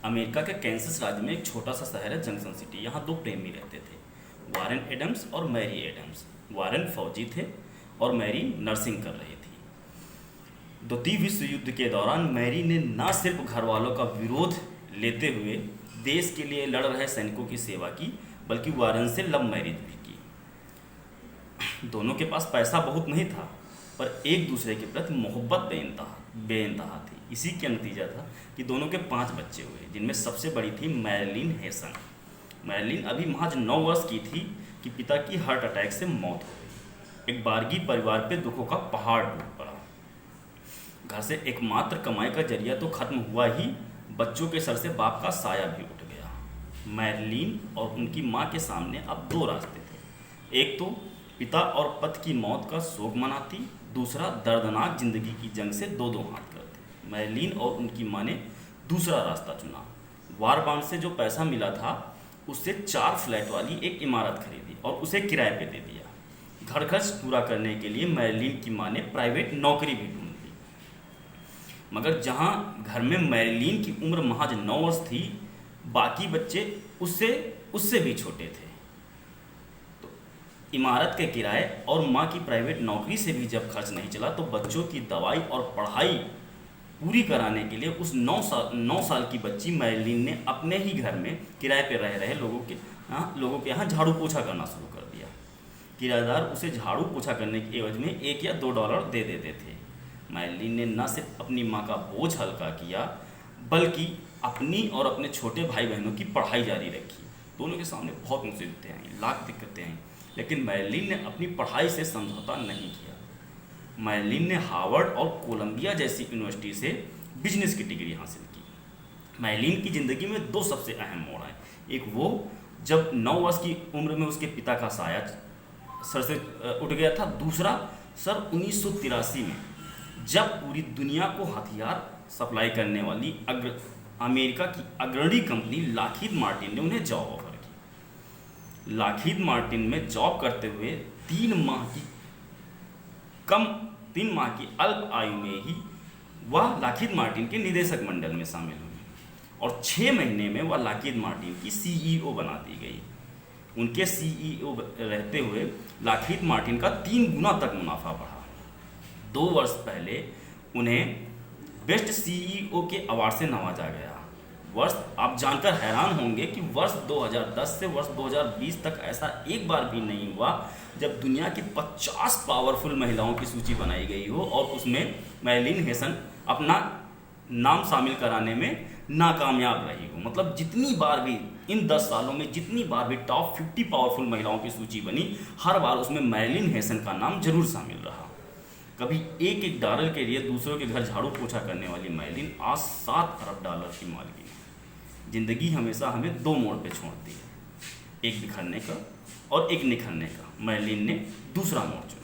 America के Kansas राज्य में एक छोटा सा शहर है जंक्शन सिटी। यहाँ दो प्रेमी रहते थे, वारेन एडम्स और मैरी एडम्स। वारेन फौजी थे और मैरी नर्सिंग कर रही थी। द्वितीय विश्व युद्ध के दौरान मैरी ने न सिर्फ घर वालों का विरोध लेते हुए देश के लिए लड़ रहे सैनिकों की सेवा की, बल्कि वारेन से लव मैरिज भी की। दोनों के पास पैसा बहुत नहीं था, पर एक दूसरे के प्रति मोहब्बत बेइंतहा थी। इसी का नतीजा था कि दोनों के 5 बच्चे हुए, जिनमें सबसे बड़ी थी मैरिलिन हेसन। मैरिलिन अभी महज 9 वर्ष की थी कि पिता की हार्ट अटैक से मौत हो गई। एक बारगी परिवार पे दुखों का पहाड़ टूट पड़ा। घर से एकमात्र कमाई का जरिया तो खत्म हुआ ही, बच्चों के सर से बाप का साया भी उठ गया। मैरिलिन और उनकी माँ के सामने अब 2 रास्ते थे। एक तो पिता और पति की मौत का शोक मनाती, दूसरा दर्दनाक जिंदगी की जंग से दो हाथ करते। मैरिलिन और उनकी माँ ने दूसरा रास्ता चुना। वार बांड से जो पैसा मिला था उससे 4 फ्लैट वाली एक इमारत खरीदी और उसे किराए पे दे दिया। घर खर्च पूरा करने के लिए मैरिलिन की माँ ने प्राइवेट नौकरी भी ढूंढ ली। मगर जहाँ घर में मैरिलिन की उम्र महज 9 वर्ष थी, बाकी बच्चे उससे भी छोटे थे। तो इमारत के किराए और माँ की प्राइवेट नौकरी से भी जब खर्च नहीं चला, तो बच्चों की दवाई और पढ़ाई पूरी कराने के लिए उस 9 साल की बच्ची मैरिलिन ने अपने ही घर में किराए पर रह रहे लोगों के यहाँ झाड़ू पोछा करना शुरू कर दिया। किराएदार उसे झाड़ू पोछा करने के एवज में $1 या $2 दे देते थे। मैरिलिन ने न सिर्फ अपनी माँ का बोझ हल्का किया, बल्कि अपनी और अपने छोटे भाई बहनों की पढ़ाई जारी रखी। दोनों के सामने बहुत मुसीबतें आई, लाख दिक्कतें आई, लेकिन मैरिलिन ने अपनी पढ़ाई से समझौता नहीं किया। मैरिलिन ने हार्वर्ड और कोलंबिया जैसी यूनिवर्सिटी से बिजनेस की डिग्री हासिल की। मैरिलिन की ज़िंदगी में 2 सबसे अहम मोड़ आए। एक वो जब 9 वर्ष की उम्र में उसके पिता का साया सर से उठ गया था। दूसरा सन 1983 में, जब पूरी दुनिया को हथियार सप्लाई करने वाली अमेरिका की अग्रणी कंपनी लॉकहीड मार्टिन ने उन्हें जॉब ऑफर की। लॉकहीड मार्टिन में जॉब करते हुए 3 माह की अल्प आयु में ही वह लॉकहीड मार्टिन के निदेशक मंडल में शामिल हुई और 6 महीने में वह लॉकहीड मार्टिन की सीईओ बना दी गई। उनके सीईओ रहते हुए लॉकहीड मार्टिन का 3 गुना तक मुनाफा बढ़ा। 2 वर्ष पहले उन्हें बेस्ट सीईओ के अवार्ड से नवाजा गया। वर्ष आप जानकर हैरान होंगे कि वर्ष 2010 से वर्ष 2020 तक ऐसा एक बार भी नहीं हुआ जब दुनिया की 50 पावरफुल महिलाओं की सूची बनाई गई हो और उसमें मैरिलिन हेसन अपना नाम शामिल कराने में नाकामयाब रही हो। मतलब जितनी बार भी इन 10 सालों में जितनी बार भी टॉप 50 पावरफुल महिलाओं की सूची बनी, हर बार उसमें मैरिलिन हेसन का नाम जरूर शामिल रहा। कभी $1 के लिए दूसरों के घर झाड़ू पोछा करने वाली मैरिलिन आज $7 अरब की मालकिन है। जिंदगी हमेशा हमें 2 मोड़ पे छोड़ती है, एक बिखरने का और एक निखरने का। मैरिलिन ने दूसरा मोड़ चुना।